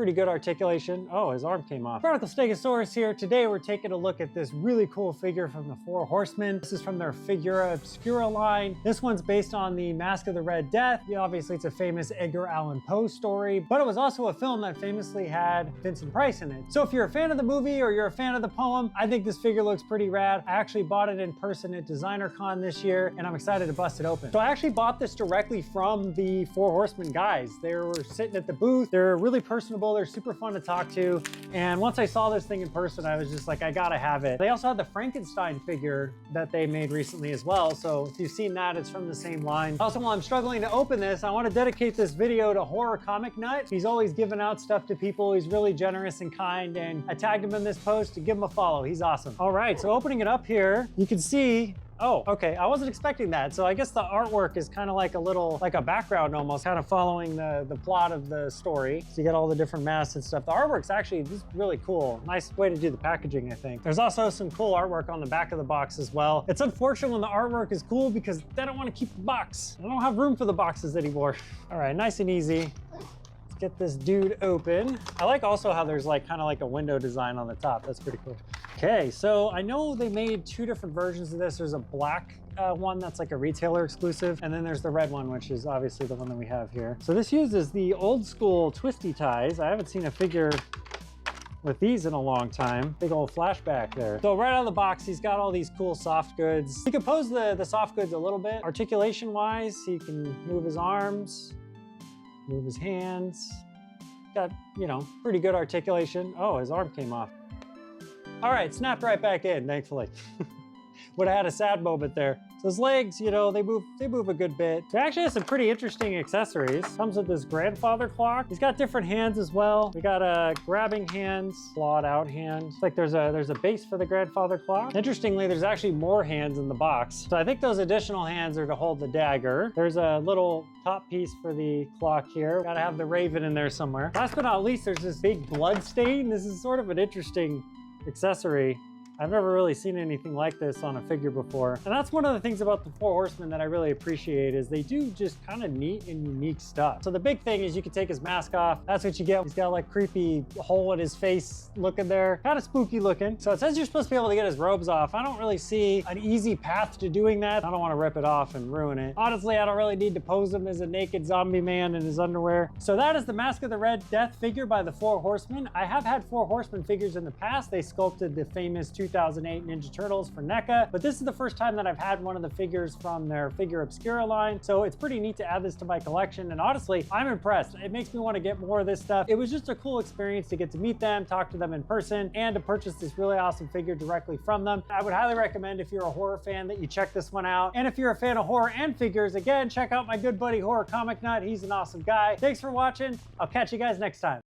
Pretty good articulation. Oh, his arm came off. Barnacle Stegosaurus here. Today we're taking a look at this really cool figure from the Four Horsemen. This is from their Figura Obscura line. This one's based on the Masque of the Red Death. Yeah, obviously it's a famous Edgar Allan Poe story, but it was also a film that famously had Vincent Price in it. So if you're a fan of the movie or you're a fan of the poem, I think this figure looks pretty rad. I actually bought it in person at DesignerCon this year, and I'm excited to bust it open. So I actually bought this directly from the Four Horsemen guys. They were sitting at the booth. They're really personable. They're super fun to talk to. And once I saw this thing in person, I was just like, I gotta have it. They also had the Frankenstein figure that they made recently as well. So if you've seen that, it's from the same line. Also, while I'm struggling to open this, I want to dedicate this video to Horror Comic Nut. He's always giving out stuff to people. He's really generous and kind, and I tagged him in this post to give him a follow. He's awesome. All right, so opening it up here, you can see, oh, okay, I wasn't expecting that. So I guess the artwork is kind of like a background almost, kind of following the plot of the story. So you get all the different masks and stuff. The artwork's actually just really cool. Nice way to do the packaging, I think. There's also some cool artwork on the back of the box as well. It's unfortunate when the artwork is cool because they don't want to keep the box. I don't have room for the boxes anymore. All right, nice and easy. Get this dude open. I like also how there's like kind of like a window design on the top. That's pretty cool. Okay, so I know they made two different versions of this. There's a black one that's like a retailer exclusive, and then there's the red one, which is obviously the one that we have here. So this uses the old school twisty ties. I haven't seen a figure with these in a long time. Big old flashback there. So right out of the box, he's got all these cool soft goods. He compose the soft goods a little bit. Articulation wise, he can move his arms, move his hands. Got, you know, pretty good articulation. Oh, his arm came off. All right, snapped right back in, thankfully. Would have had a sad moment there. So his legs, you know, they move a good bit. He actually has some pretty interesting accessories. Comes with this grandfather clock. He's got different hands as well. We got grabbing hands, clawed out hands. It's like there's a base for the grandfather clock. Interestingly, there's actually more hands in the box. So I think those additional hands are to hold the dagger. There's a little top piece for the clock here. Gotta have the raven in there somewhere. Last but not least, there's this big blood stain. This is sort of an interesting accessory. I've never really seen anything like this on a figure before. And that's one of the things about the Four Horsemen that I really appreciate is they do just kind of neat and unique stuff. So the big thing is you can take his mask off. That's what you get. He's got like creepy hole in his face looking there. Kind of spooky looking. So it says you're supposed to be able to get his robes off. I don't really see an easy path to doing that. I don't want to rip it off and ruin it. Honestly, I don't really need to pose him as a naked zombie man in his underwear. So that is the Masque of the Red Death figure by the Four Horsemen. I have had Four Horsemen figures in the past. They sculpted the famous 2008 Ninja Turtles for NECA, but this is the first time that I've had one of the figures from their Figura Obscura line, so it's pretty neat to add this to my collection, and honestly, I'm impressed. It makes me want to get more of this stuff. It was just a cool experience to get to meet them, talk to them in person, and to purchase this really awesome figure directly from them. I would highly recommend if you're a horror fan that you check this one out, and if you're a fan of horror and figures, again, check out my good buddy Horror Comic Nut. He's an awesome guy. Thanks for watching. I'll catch you guys next time.